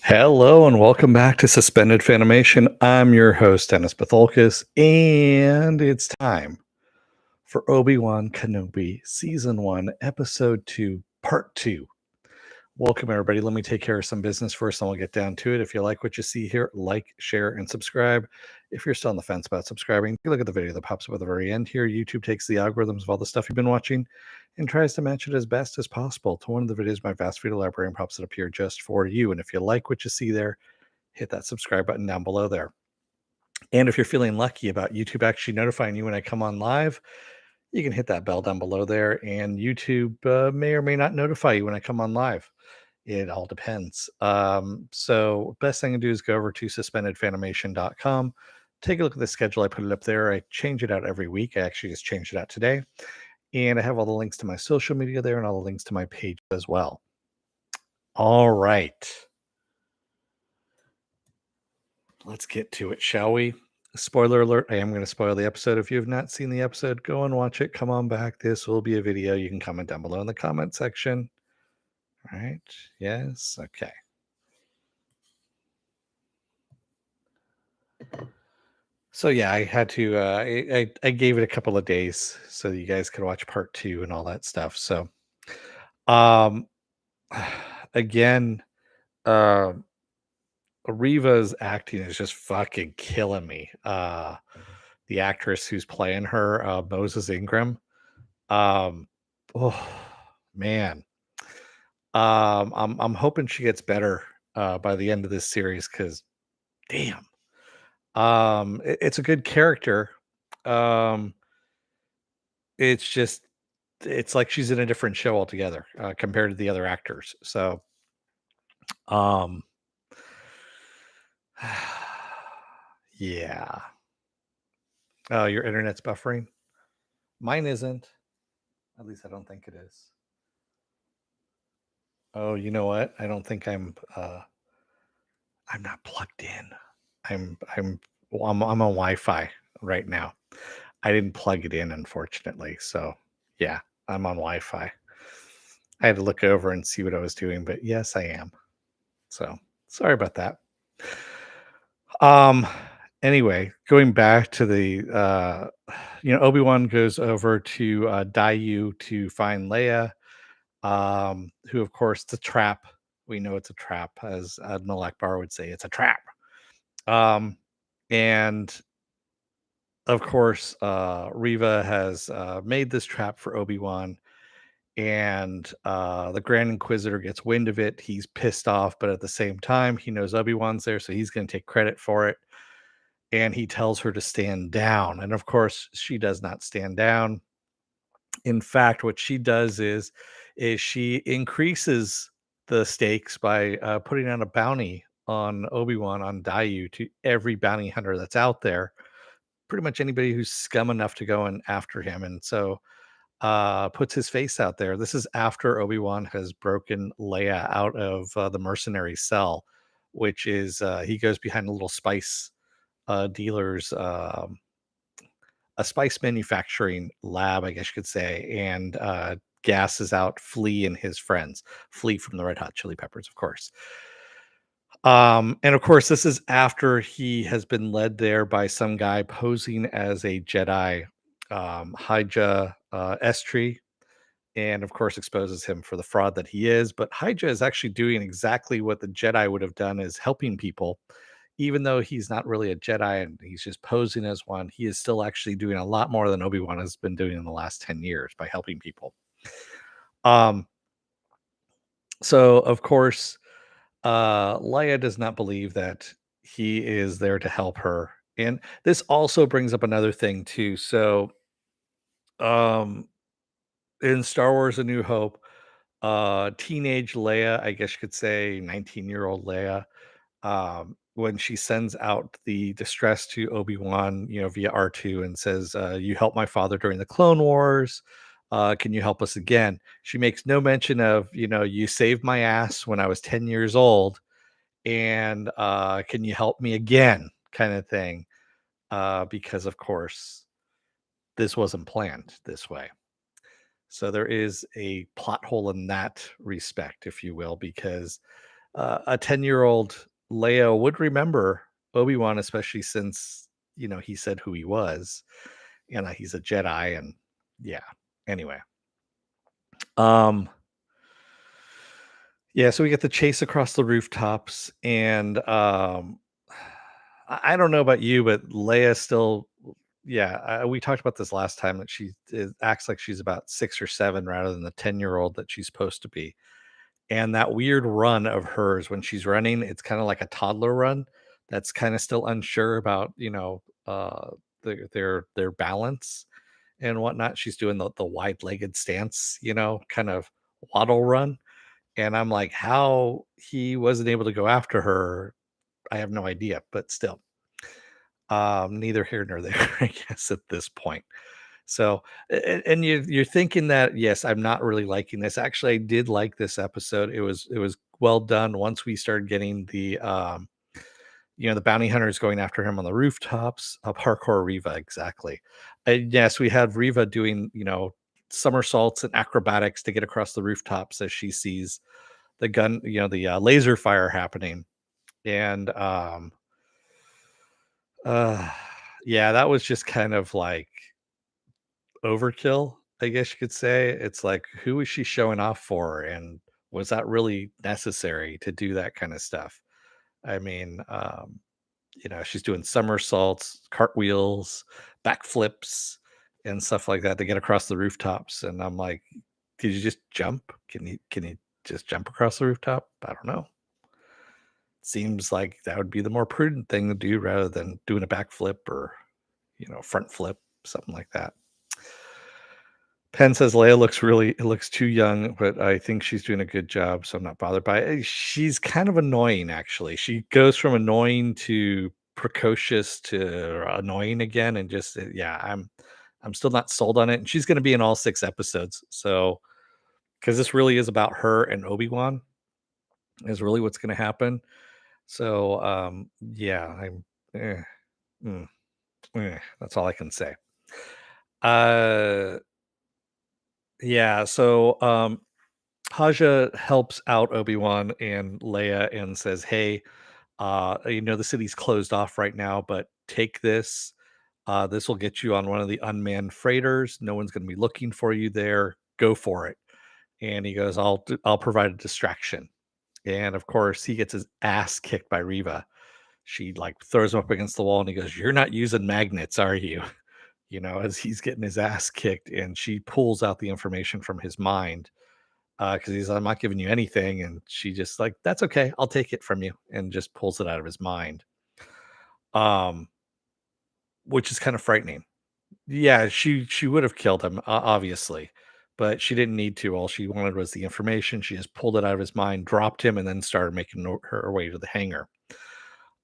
Hello and welcome back to Suspended Fanimation. I'm your host, Dennis Bithoulkas, and it's time for Obi-Wan Kenobi Season 1, Episode 2, Part 2. Welcome, everybody. Let me take care of some business first, and we'll get down to it. If you like what you see here, like, share, and subscribe. If you're still on the fence about subscribing, take a look at the video that pops up at the very end here. YouTube takes the algorithms of all the stuff you've been watching and tries to match it as best as possible to one of the videos my vast video library and pops it up here just for you. And if you like what you see there, hit that subscribe button down below there. And if you're feeling lucky about YouTube actually notifying you when I come on live, you can hit that bell down below there, and YouTube may or may not notify you when I come on live. It all depends. So best thing to do is go over to suspendedfanimation.com. Take a look at the schedule. I put it up there. I change it out every week. I actually just changed it out today. And I have all the links to my social media there and all the links to my page as well. All right. Let's get to it, shall we? Spoiler alert, I am going to spoil the episode. If you have not seen the episode, go and watch it. Come on back. This will be a video. You can comment down below in the comment section. All right. Yes. Okay. So yeah, I had to I gave it a couple of days so you guys could watch part 2 and all that stuff. So um again, um Riva's acting is just fucking killing me. The actress who's playing her, Moses Ingram. Um oh man. I'm hoping she gets better by the end of this series cuz damn. It's a good character. Um it's just it's like she's in a different show altogether compared to the other actors. So um yeah. Oh, your internet's buffering? Mine isn't. At least I don't think it is. Oh, you know what? I don't think I'm not plugged in. I'm on Wi-Fi right now. I didn't plug it in, unfortunately. So yeah, I'm on Wi-Fi. I had to look over and see what I was doing, but yes, I am. So sorry about that. Um anyway, going back to the Obi-Wan goes over to Daiyu to find Leia, who of course the trap. We know it's a trap, as Admiral Akbar would say, it's a trap. Um and of course, Riva has made this trap for Obi-Wan, and the Grand Inquisitor gets wind of it. He's pissed off, but at the same time, he knows Obi-Wan's there, so he's going to take credit for it. And he tells her to stand down. And of course, she does not stand down. In fact, what she does is she increases the stakes by putting out a bounty on Obi-Wan on Daiyu to every bounty hunter that's out there, pretty much anybody who's scum enough to go and after him. And so puts his face out there. This is after Obi-Wan has broken Leia out of the mercenary cell, which is he goes behind a little spice dealer's a spice manufacturing lab, I guess you could say, and gasses out Flea and his friends. Flea from the Red Hot Chili Peppers, of course. And of course, this is after he has been led there by some guy posing as a Jedi, Hija Estri, and of course exposes him for the fraud that he is. But Hija is actually doing exactly what the Jedi would have done, is helping people. Even though he's not really a Jedi and he's just posing as one, he is still actually doing a lot more than Obi-Wan has been doing in the last 10 years by helping people. Um, so of course, Leia does not believe that he is there to help her. And this also brings up another thing too. So um in Star Wars A New Hope, teenage Leia, I guess you could say 19-year-old Leia, when she sends out the distress to Obi-Wan, via R2 and says, you helped my father during the Clone Wars. Can you help us again? She makes no mention of, you saved my ass when I was 10 years old. And can you help me again? Kind of thing. Because, of course, this wasn't planned this way. So there is a plot hole in that respect, if you will, because a 10-year-old Leia would remember Obi-Wan, especially since, he said who he was, and he's a Jedi, and yeah. Anyway, um, yeah, so we get the chase across the rooftops, and I don't know about you, but Leia still, yeah, we talked about this last time that she acts like she's about 6 or 7 rather than the 10-year-old that she's supposed to be. And that weird run of hers when she's running, it's kind of like a toddler run that's kind of still unsure about, their balance and whatnot. She's doing the wide-legged stance, kind of waddle run. And I'm like, how he wasn't able to go after her, I have no idea, but still, neither here nor there, I guess, at this point. So, and you're thinking that, yes, I'm not really liking this. Actually, I did like this episode. It was well done once we started getting the bounty hunters going after him on the rooftops. Parkour Riva, exactly. And yes, we had Riva doing, somersaults and acrobatics to get across the rooftops as she sees the gun, the laser fire happening. And uh yeah, that was just kind of like overkill, I guess you could say. It's like, who is she showing off for? And was that really necessary to do that kind of stuff? I mean, she's doing somersaults, cartwheels, backflips, and stuff like that to get across the rooftops. And I'm like, did you just jump? Can you just jump across the rooftop? I don't know. Seems like that would be the more prudent thing to do rather than doing a backflip or, front flip, something like that. Penn says Leia looks too young, but I think she's doing a good job, so I'm not bothered by it. She's kind of annoying, actually. She goes from annoying to precocious to annoying again, and just yeah, I'm still not sold on it. And she's going to be in all 6 episodes, so because this really is about her and Obi-Wan is really what's going to happen. So yeah, eh, mm, that's all I can say. Uh, yeah, so Haja helps out Obi-Wan and Leia and says, "Hey, the city's closed off right now, but take this. This will get you on one of the unmanned freighters. No one's going to be looking for you there. Go for it." And he goes, I'll provide a distraction." And of course, he gets his ass kicked by Riva. She like throws him up against the wall, and he goes, "You're not using magnets, are you?" As he's getting his ass kicked, and she pulls out the information from his mind because he's, "I'm not giving you anything," and she just like, "That's okay, I'll take it from you," and just pulls it out of his mind, um, which is kind of frightening. Yeah, she would have killed him, obviously, but she didn't need to. All she wanted was the information. She just pulled it out of his mind, dropped him, and then started making her way to the hangar.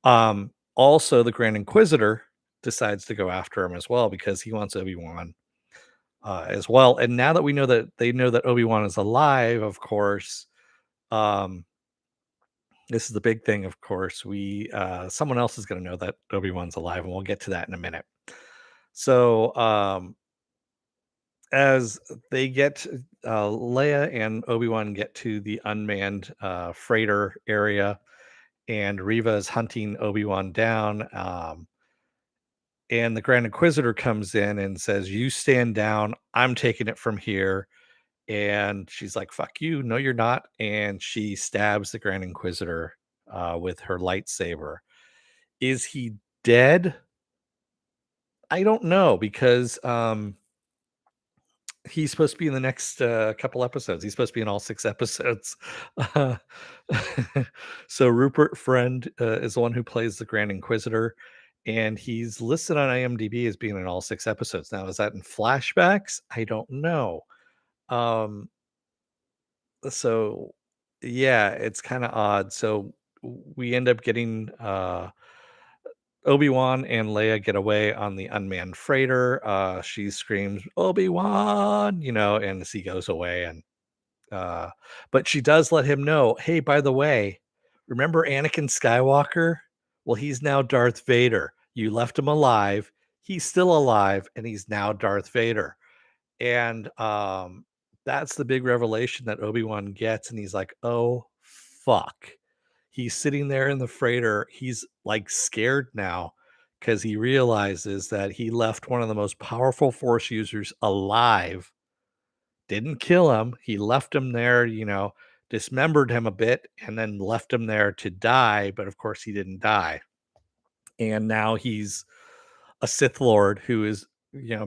Also, the Grand Inquisitor decides to go after him as well because he wants Obi-Wan as well. And now that we know that they know that Obi-Wan is alive, of course, um, this is the big thing, of course. We someone else is going to know that Obi-Wan's alive, and we'll get to that in a minute. So, as they get Leia and Obi-Wan get to the unmanned freighter area, and Riva is hunting Obi-Wan down. And the Grand Inquisitor comes in and says, "You stand down. I'm taking it from here." And she's like, "Fuck you. No, you're not." And she stabs the Grand Inquisitor with her lightsaber. Is he dead? I don't know because he's supposed to be in the next couple episodes. He's supposed to be in all 6 episodes. Uh, so Rupert Friend is the one who plays the Grand Inquisitor, and he's listed on IMDb as being in all 6 episodes. Now, is that in flashbacks? I don't know. Um, so yeah, it's kind of odd. So we end up getting Obi-Wan and Leia get away on the unmanned freighter. She screams, "Obi-Wan," and as he goes away. And but she does let him know, "Hey, by the way, remember Anakin Skywalker? Well, he's now Darth Vader. You left him alive. He's still alive, and he's now Darth Vader." And that's the big revelation that Obi-Wan gets, and he's like, "Oh, fuck." He's sitting there in the freighter. He's like scared now because he realizes that he left one of the most powerful force users alive. Didn't kill him. He left him there, dismembered him a bit and then left him there to die. But of course, he didn't die. And now he's a Sith Lord who is,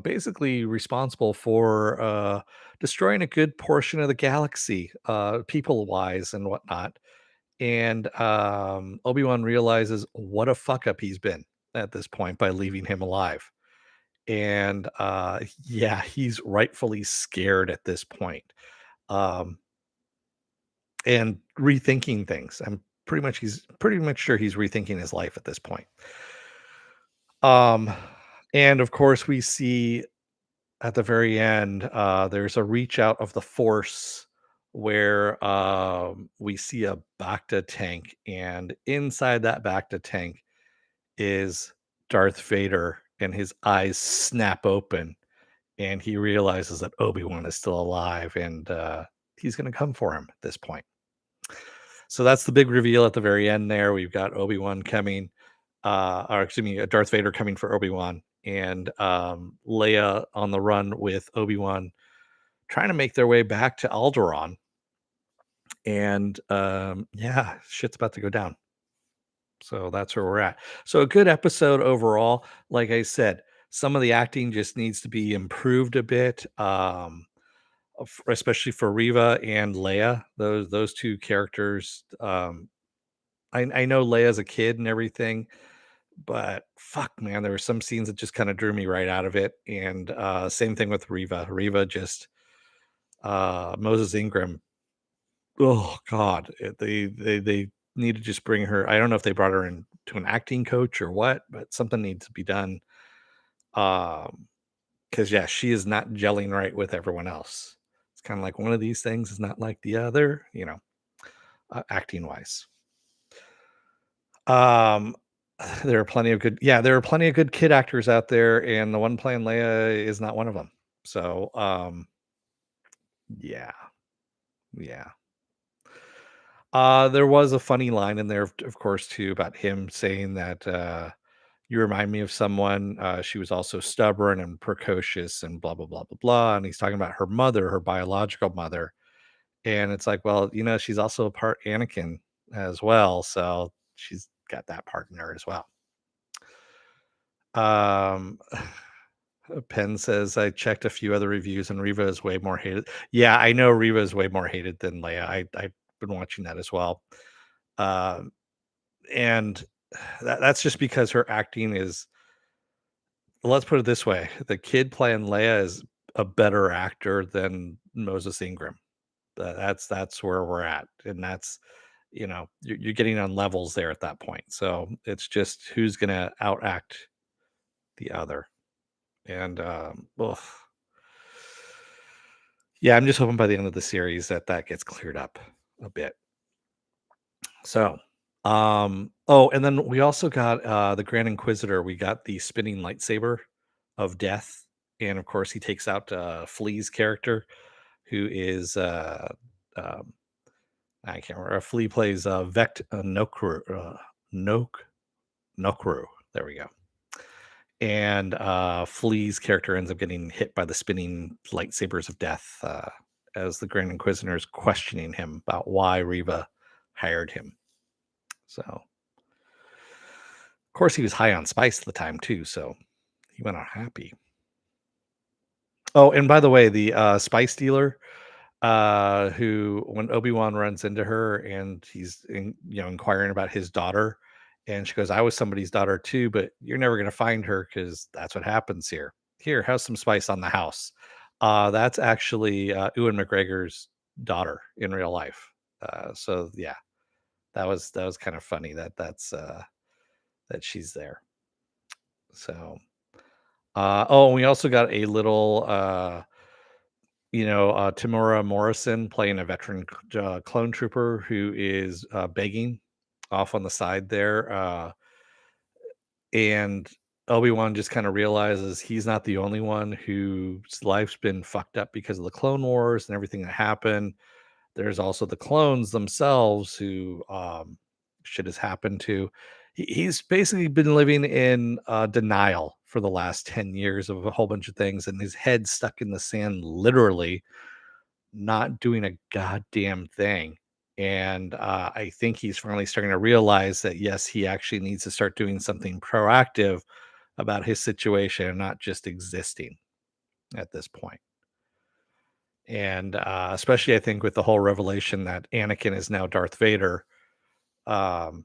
basically responsible for destroying a good portion of the galaxy, people wise and whatnot. And Obi-Wan realizes what a fuck up he's been at this point by leaving him alive. And yeah, he's rightfully scared at this point. Um, and rethinking things. He's pretty much sure he's rethinking his life at this point. Um, and of course, we see at the very end, there's a reach out of the Force where we see a Bacta tank, and inside that Bacta tank is Darth Vader, and his eyes snap open, and he realizes that Obi-Wan is still alive, and he's going to come for him at this point. So that's the big reveal at the very end there. We've got Obi-Wan coming, or excuse me, Darth Vader coming for Obi-Wan, and Leia on the run with Obi-Wan, trying to make their way back to Alderaan. And yeah, shit's about to go down. So that's where we're at. So a good episode overall. Like I said, some of the acting just needs to be improved a bit. Especially for Riva and Leia, those two characters. I know Leia's a kid and everything, but fuck, man, there were some scenes that just kind of drew me right out of it. And same thing with Riva. Riva just Moses Ingram. Oh God, they need to just bring her. I don't know if they brought her in to an acting coach or what, but something needs to be done. Because yeah, she is not gelling right with everyone else. It's kind of like one of these things is not like the other, acting wise. Um, there are plenty of good kid actors out there, and the one playing Leia is not one of them. So, yeah, yeah. There was a funny line in there, of course, too, about him saying that you remind me of someone. She was also stubborn and precocious, and blah blah blah blah blah. And he's talking about her mother, her biological mother, and it's like, well, she's also a part Anakin as well, so she's got that part in her as well. Um, Penn says I checked a few other reviews and Riva is way more hated. Yeah, I know Riva is way more hated than Leia. I've been watching that as well. Um, and that's just because her acting is. Let's put it this way: the kid playing Leia is a better actor than Moses Ingram. That's where we're at, and that's you're getting on levels there at that point. So it's just who's gonna outact the other. And ugh. Yeah, I'm just hoping by the end of the series that gets cleared up a bit. So, oh, and then we also got the Grand Inquisitor. We got the spinning lightsaber of death, and of course, he takes out Flea's character, who is um, I can't remember. Flea plays Vect Nokru, Nokru. There we go. And Flea's character ends up getting hit by the spinning lightsabers of death as the Grand Inquisitor is questioning him about why Riva hired him. So, of course, he was high on spice at the time too, so he went out happy. Oh, and by the way, the spice dealer who when Obi-Wan runs into her and he's inquiring about his daughter, and she goes, I was somebody's daughter too, but you're never going to find her because that's what happens here. Here, have some spice on the house. That's actually Ewan McGregor's daughter in real life. So yeah, that was kind of funny that she's there. So oh, and we also got a little Tamura Morrison playing a veteran clone trooper who is begging off on the side there. And Obi-Wan just kind of realizes he's not the only one whose life's been fucked up because of the Clone Wars and everything that happened. There's also the clones themselves who, shit has happened to. He's basically been living in denial for the last 10 years of a whole bunch of things, and his head stuck in the sand, literally not doing a goddamn thing. And I think he's finally starting to realize that, yes, he actually needs to start doing something proactive about his situation and not just existing at this point. And especially, I think, with the whole revelation that Anakin is now Darth Vader. Um,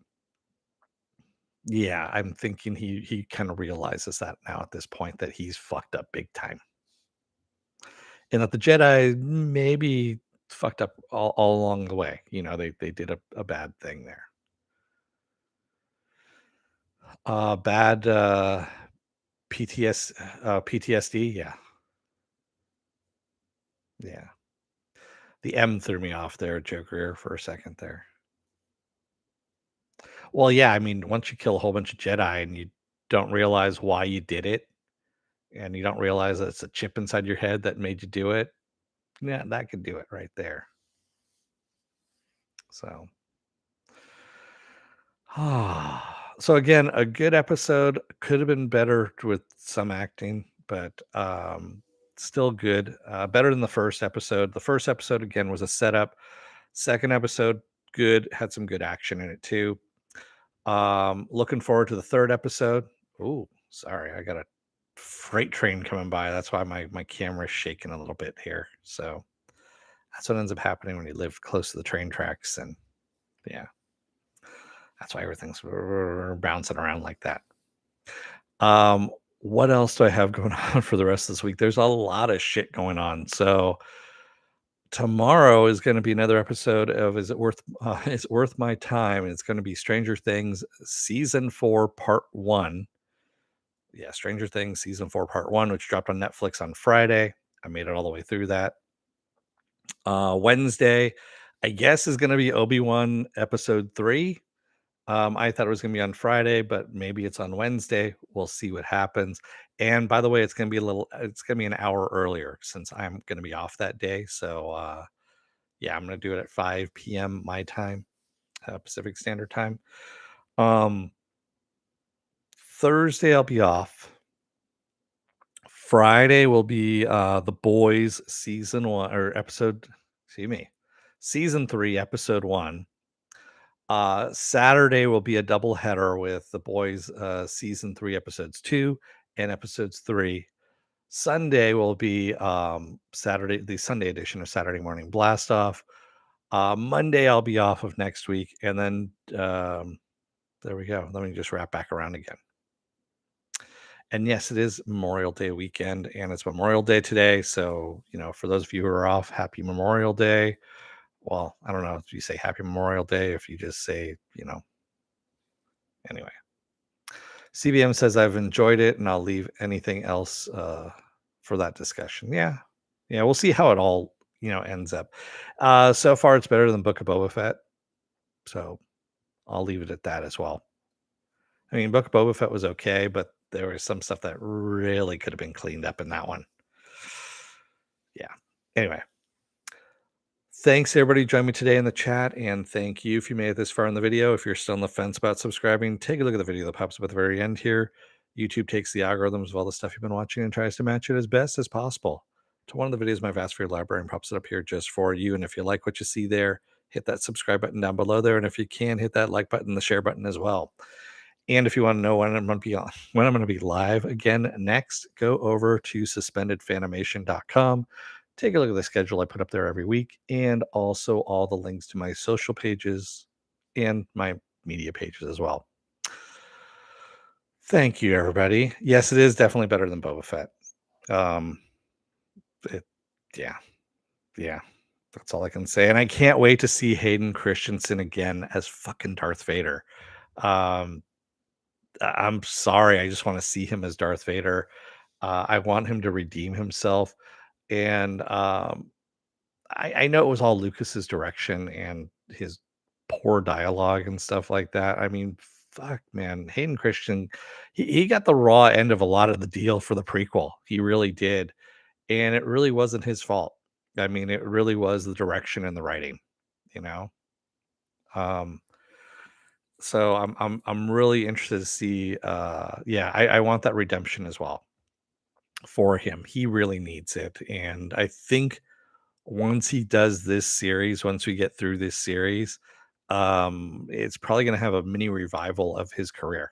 yeah, I'm thinking he kind of realizes that now at this point that he's fucked up big time, and that the Jedi maybe fucked up all along the way. They did a bad thing there. Bad PTSD. Yeah, yeah. The M threw me off there, Joe Greer, for a second there. Well, yeah, I mean, once you kill a whole bunch of Jedi and you don't realize why you did it, and you don't realize that it's a chip inside your head that made you do it, yeah, that could do it right there. So, so again, a good episode. Could have been better with some acting, but still good. Better than the first episode. The first episode again was a setup. Second episode, good. Had some good action in it too. Looking forward to the third episode. Ooh, sorry, I got a freight train coming by. That's why my camera's shaking a little bit here. So that's what ends up happening when you live close to the train tracks, and yeah, that's why everything's bouncing around like that. Um, what else do I have going on for the rest of this week? There's a lot of shit going on. So tomorrow is going to be another episode of Is It Worth It's Worth My Time. It's going to be Stranger Things season 4 part 1. Yeah, Stranger Things season 4 part 1, which dropped on Netflix on Friday. I made it all the way through that. Wednesday, I guess, is going to be Obi-Wan episode 3. I thought it was going to be on Friday, but maybe it's on Wednesday. We'll see what happens. And by the way, it's going to be an hour earlier since I'm going to be off that day. So, yeah, I'm going to do it at 5 p.m. my time, Pacific Standard Time. Um, Thursday, I'll be off. Friday will be The Boys season 1 or episode, excuse me, season 3, episode 1. Saturday will be a double header with The Boys season 3, episodes 2 and episodes 3. Sunday will be the Sunday edition of Saturday Morning Blast Off. Monday I'll be off of next week, and then there we go. Let me just wrap back around again. And yes, it is Memorial Day weekend, and it's Memorial Day today. So, for those of you who are off, happy Memorial Day. Well, I don't know if you say happy Memorial Day, if you just say, anyway. CBM says I've enjoyed it, and I'll leave anything else for that discussion. Yeah. Yeah, we'll see how it all, ends up. So far it's better than Book of Boba Fett. So I'll leave it at that as well. I mean, Book of Boba Fett was okay, but there was some stuff that really could have been cleaned up in that one. Yeah. Anyway, thanks everybody who joined me today in the chat, and thank you if you made it this far in the video. If you're still on the fence about subscribing, take a look at the video that pops up at the very end here. YouTube takes the algorithms of all the stuff you've been watching and tries to match it as best as possible to one of the videos in my vast free library and pops it up here just for you. And if you like what you see there, hit that subscribe button down below there. And if you can, hit that like button, the share button as well. And if you want to know when I'm going to be on, when I'm going to be live again next, go over to suspendedfanimation.com. Take a look at the schedule I put up there every week, and also all the links to my social pages and my media pages as well. Thank you, everybody. Yes, it is definitely better than Boba Fett. Um, yeah, yeah. That's all I can say. And I can't wait to see Hayden Christensen again as fucking Darth Vader. Um, I'm sorry. I just want to see him as Darth Vader. I want him to redeem himself. And I know it was all Lucas's direction and his poor dialogue and stuff like that. I mean, fuck, man. Hayden Christian, he got the raw end of a lot of the deal for the prequel. He really did. And it really wasn't his fault. I mean, it really was the direction and the writing, you know? Um, So I'm really interested to see. Yeah, I want that redemption as well for him. He really needs it, and I think once he does this series, once we get through this series, it's probably going to have a mini revival of his career.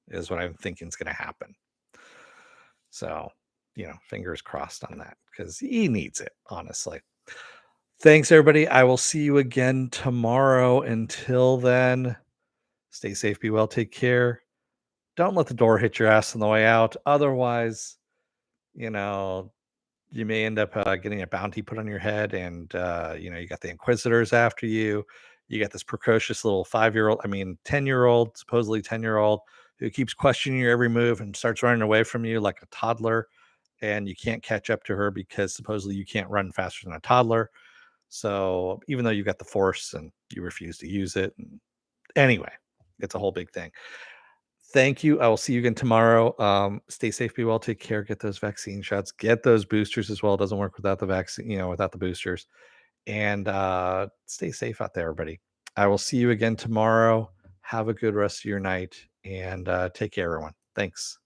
Is what I'm thinking is going to happen. So, fingers crossed on that because he needs it, honestly. Thanks, everybody. I will see you again tomorrow. Until then, stay safe, be well, take care. Don't let the door hit your ass on the way out. Otherwise, you know, you may end up getting a bounty put on your head, and you got the Inquisitors after you. You got this precocious little 5-year-old, I mean, 10-year-old, supposedly 10-year-old, who keeps questioning your every move and starts running away from you like a toddler. And you can't catch up to her because supposedly you can't run faster than a toddler. So even though you got the force and you refuse to use it, anyway, it's a whole big thing. Thank you. I will see you again tomorrow. Stay safe, be well, take care, get those vaccine shots, get those boosters as well. It doesn't work without the vaccine, without the boosters. And stay safe out there, everybody. I will see you again tomorrow. Have a good rest of your night and take care, everyone. Thanks.